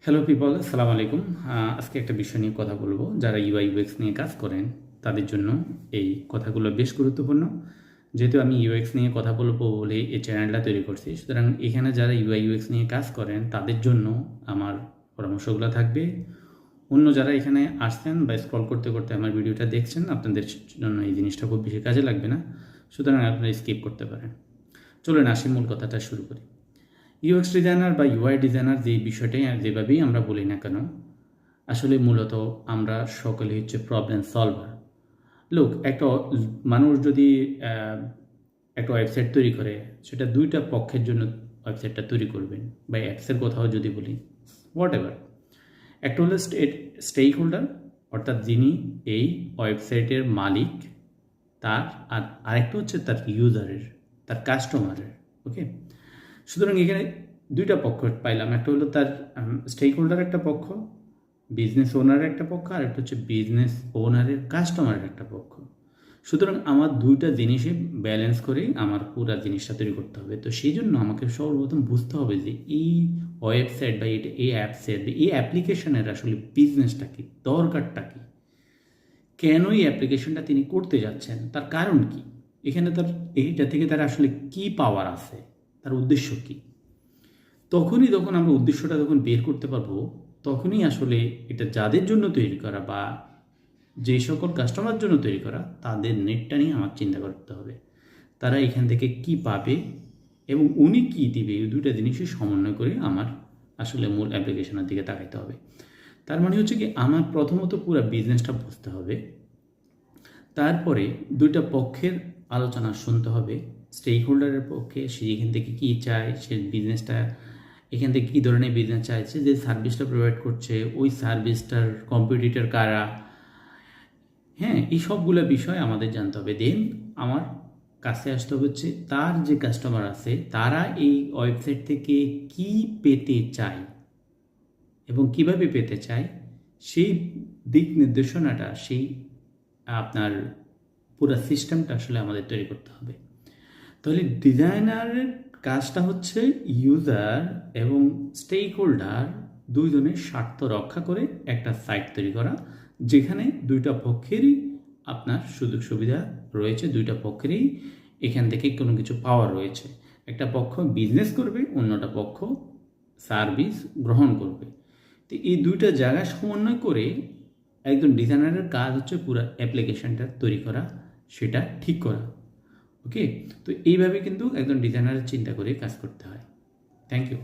Hello people, আসসালামু আলাইকুম। আজকে একটা বিষয় নিয়ে কথা বলবো। যারা ইউআই ইউএক্স নিয়ে কাজ করেন তাদের জন্য এই কথাগুলো বেশ গুরুত্বপূর্ণ। যেহেতু আমি ইউএক্স নিয়ে কথা বলবো বলে এই চ্যানেলটা তৈরি করছি, সুতরাং এখানে যারা ইউআই ইউএক্স নিয়ে কাজ করেন তাদের জন্য আমার পরামর্শগুলো থাকবে। অন্য যারা এখানে আসছেন বা স্ক্রল করতে করতে আমার ভিডিওটা দেখছেন, আপনাদের জন্য এই জিনিসটা খুব বেশি কাজে লাগবে না, সুতরাং আপনারা স্কিপ করতে পারেন। চলুন আসি, মূল কথাটা শুরু করি। ইউএক্স ডিজাইনার বা ইউআই ডিজাইনার যে বিষয়টাই যেভাবেই আমরা বলি না কেন, আসলে মূলত আমরা সকলে হচ্ছে প্রবলেম সলভার। লোক একটা মানুষ যদি একটা ওয়েবসাইট তৈরি করে, সেটা দুইটা পক্ষের জন্য ওয়েবসাইটটা তৈরি করবেন। বা অ্যাপসের কথাও যদি বলি, হোয়াট এভার, একটা হলো স্টেক হোল্ডার, অর্থাৎ যিনি এই ওয়েবসাইটের মালিক, তার আর আরেকটা হচ্ছে তার ইউজারের, তার কাস্টমারের। ওকে, সুতরাং এখানে দুইটা পক্ষ পাইলাম। একটা হলো তার স্টেক হোল্ডার একটা পক্ষ, বিজনেস ওনারের একটা পক্ষ, আর একটা হচ্ছে বিজনেস ওনারের কাস্টমারের একটা পক্ষ। সুতরাং আমার দুইটা জিনিসে ব্যালেন্স করেই আমার পুরো জিনিসটা তৈরি করতে হবে। তো সেই জন্য আমাকে সর্বপ্রথম বুঝতে হবে যে এই ওয়েবসাইট বা এই অ্যাপসের, এই অ্যাপ্লিকেশনের আসলে বিজনেসটা কী, দরকারটা কী, কেন এই অ্যাপ্লিকেশনটা তিনি করতে যাচ্ছেন, তার কারণ কি, এখানে তার এইটা থেকে তার আসলে কি পাওয়ার আছে, তার উদ্দেশ্য কী। তখন আমরা উদ্দেশ্যটা যখন বের করতে পারবো, তখনই আসলে এটা যাদের জন্য তৈরি করা বা যে সকল কাস্টমার জন্য তৈরি করা, তাদের নেটটা নিয়ে আমার চিন্তা করতে হবে। তারা এখান থেকে কি পাবে এবং উনি কী দিবে, এই দুইটা জিনিসই সমন্বয় করে আমার আসলে মূল অ্যাপ্লিকেশনের দিকে তাকাইতে হবে। তার মানে হচ্ছে কি, আমার প্রথমত পুরো বিজনেসটা বুঝতে হবে, তারপরে দুইটা পক্ষের আলোচনা শুনতে হবে। স্টেক হোল্ডারের পক্ষে সে এখান থেকে কী চায়, সে বিজনেসটা এখান থেকে কী ধরনের বিজনেস চাইছে, যে সার্ভিসটা প্রোভাইড করছে ওই সার্ভিসটার কম্পিটিটর কারা, হ্যাঁ, এই সবগুলো বিষয় আমাদের জানতে হবে। দেন আমার কাছে আসতে হচ্ছে তার যে কাস্টমার আছে, তারা এই ওয়েবসাইট থেকে কি পেতে চায় এবং কিভাবে পেতে চায়, সেই দিক নির্দেশনাটা, সেই আপনার পুরো সিস্টেমটা আসলে আমাদের তৈরি করতে হবে। তাহলে ডিজাইনারের কাজটা হচ্ছে ইউজার এবং স্টেক হোল্ডার দুইজনের স্বার্থ রক্ষা করে একটা সাইট তৈরি করা, যেখানে দুইটা পক্ষেরই আপনার সুযোগ সুবিধা রয়েছে, দুইটা পক্ষেরই এখান থেকে কোনো কিছু পাওয়ার রয়েছে। একটা পক্ষ বিজনেস করবে, অন্যটা পক্ষ সার্ভিস গ্রহণ করবে। তো এই দুইটা জায়গা সমন্বয় করে একজন ডিজাইনারের কাজ হচ্ছে পুরো অ্যাপ্লিকেশনটা তৈরি করা, সেটা ঠিক করা। ওকে, তো এইভাবে কিন্তু একজন ডিজাইনারের চিন্তা করে কাজ করতে হয়। Thank you.